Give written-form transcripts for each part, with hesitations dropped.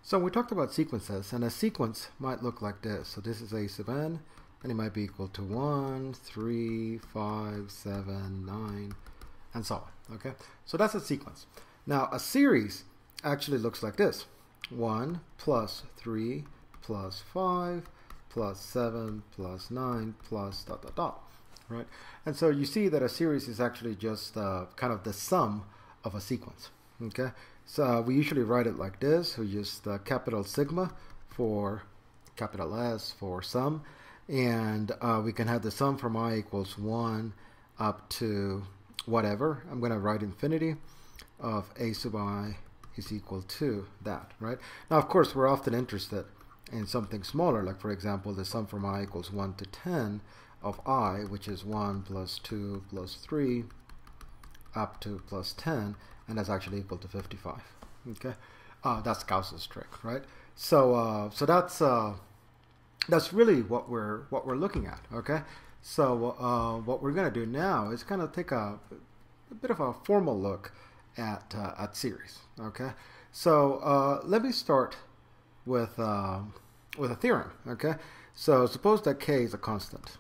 So we talked about sequences, and a sequence might look like this. So this is a sub n, and it might be equal to 1, 3, 5, 7, 9, and so on. Okay, so that's a sequence. Now a series actually looks like this: 1 plus 3 plus 5 plus 7 plus 9 plus dot dot dot. Right, and so you see that a series is actually just kind of the sum of a sequence. Okay, so we usually write it like this. We use the capital sigma for capital S for sum, and we can have the sum from I equals 1 up to whatever. I'm going to write infinity of a sub I is equal to that, right? Now, of course, we're often interested in something smaller, like, for example, the sum from I equals 1 to 10 of I, which is 1 plus 2 plus 3 up to plus 10, and that's actually equal to 55. Okay, that's Gauss's trick, right? So that's really what we're looking at. Okay, so what we're going to do now is kind of take a bit of a formal look at series. Okay, so let me start with a theorem. Okay, so suppose that k is a constant.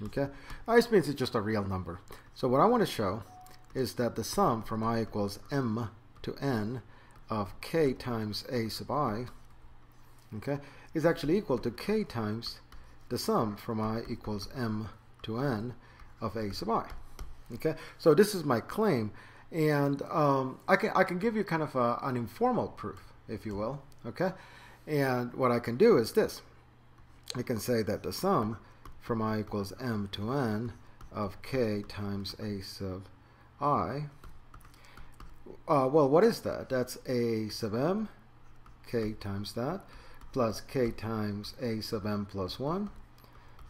Okay, this means it's just a real number. So what I want to show is that the sum from I equals m to n of k times a sub I, okay, is actually equal to k times the sum from I equals m to n of a sub I. Okay, so this is my claim, and I can give you kind of an informal proof, if you will. Okay, and what I can do is this: I can say that the sum from I equals m to n of k times a sub I, well, what is that? That's a sub m, k times that, plus k times a sub m plus 1,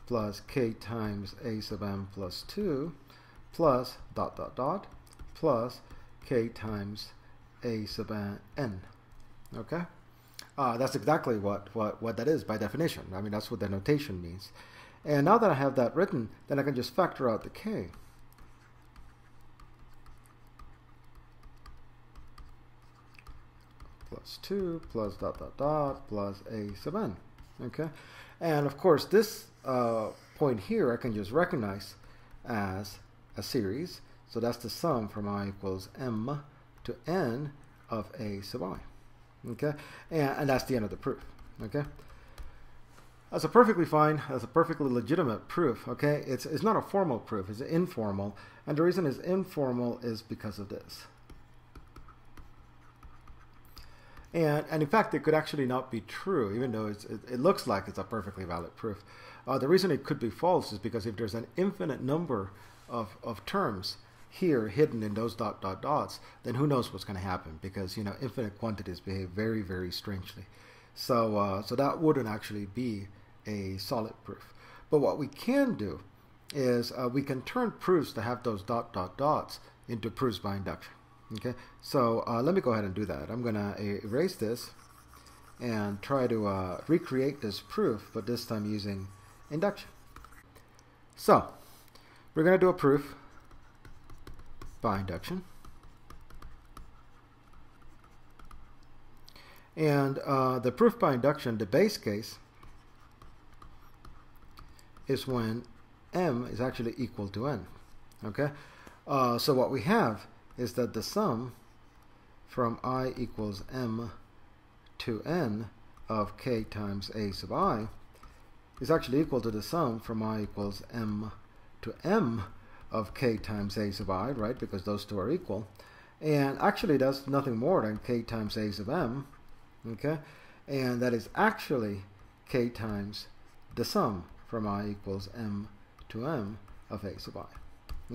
plus k times a sub m plus 2, plus dot dot dot, plus k times a sub n. Okay? That's exactly what that is by definition. I mean, that's what the notation means. And now that I have that written, then I can just factor out the k. Plus 2 plus dot dot dot plus a sub n. Okay? And of course, this point here I can just recognize as a series. So that's the sum from I equals m to n of a sub I. Okay? And that's the end of the proof. Okay? That's a perfectly fine, that's a perfectly legitimate proof, okay? It's not a formal proof, it's informal, and the reason it's informal is because of this. And in fact, it could actually not be true, even though it looks like it's a perfectly valid proof. The reason it could be false is because if there's an infinite number of terms here hidden in those dot dot dots, then who knows what's going to happen, because, you know, infinite quantities behave very, very strangely. So that wouldn't actually be a solid proof. But what we can do is we can turn proofs to have those dot dot dots into proofs by induction. Okay, so let me go ahead and do that. I'm going to erase this and try to recreate this proof, but this time using induction. So we're going to do a proof by induction. And the proof by induction, the base case, is when m is actually equal to n. Okay, so what we have is that the sum from I equals m to n of k times a sub I is actually equal to the sum from I equals m to m of k times a sub I, right, because those two are equal. And actually that's nothing more than k times a sub m. Okay, and that is actually k times the sum from I equals m to m of a sub I.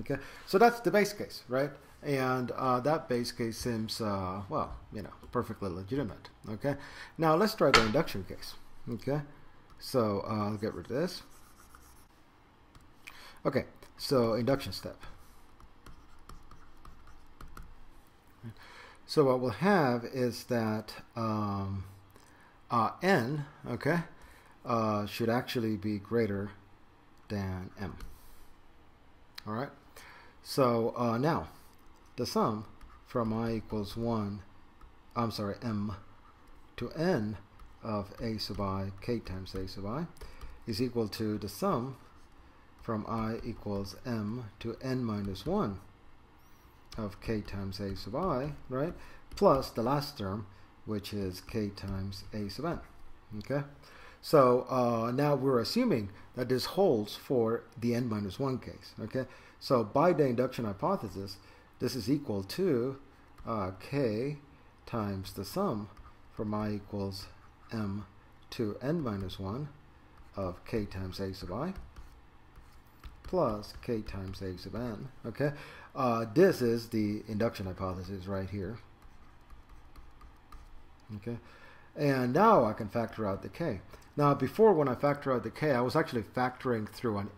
Okay, so that's the base case, right? And that base case seems, well, you know, perfectly legitimate. Okay, now let's try the induction case. Okay, so I'll get rid of this. Okay, so induction step. So what we'll have is that n, okay, should actually be greater than m. All right. So now the sum from I equals 1 I'm sorry, m to n of a sub I, k times a sub I, is equal to the sum from I equals m to n minus 1 of k times a sub I, right, plus the last term, which is k times a sub n. Okay, so now we're assuming that this holds for the n minus 1 case. Okay, so by the induction hypothesis, this is equal to k times the sum from I equals m to n minus 1 of k times a sub I plus k times a sub n. Okay, this is the induction hypothesis right here. Okay, and now I can factor out the k. Now before, when I factor out the k, I was actually factoring through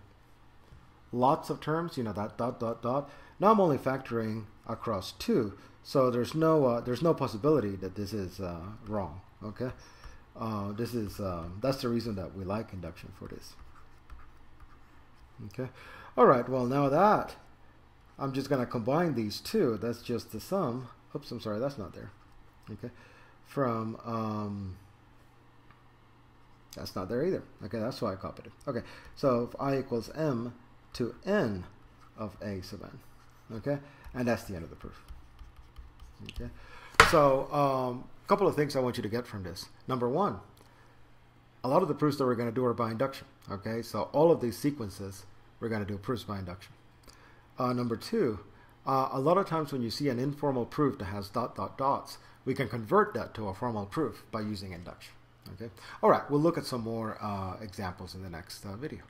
lots of terms, you know, that dot dot dot. Now I'm only factoring across 2, so there's no possibility that this is wrong. Okay, this is that's the reason that we like induction for this. Okay, all right. Well, now that I'm just gonna combine these two. That's just the sum. Oops, I'm sorry, that's not there. Okay, from that's not there either. Okay, that's why I copied it. Okay, so if I equals m to n of a sub n. Okay, and that's the end of the proof. Okay, so a couple of things I want you to get from this. Number one, a lot of the proofs that we're going to do are by induction. Okay, so all of these sequences we're going to do proofs by induction. Number two, a lot of times when you see an informal proof that has dot dot dots, we can convert that to a formal proof by using induction. Okay, all right, we'll look at some more examples in the next video.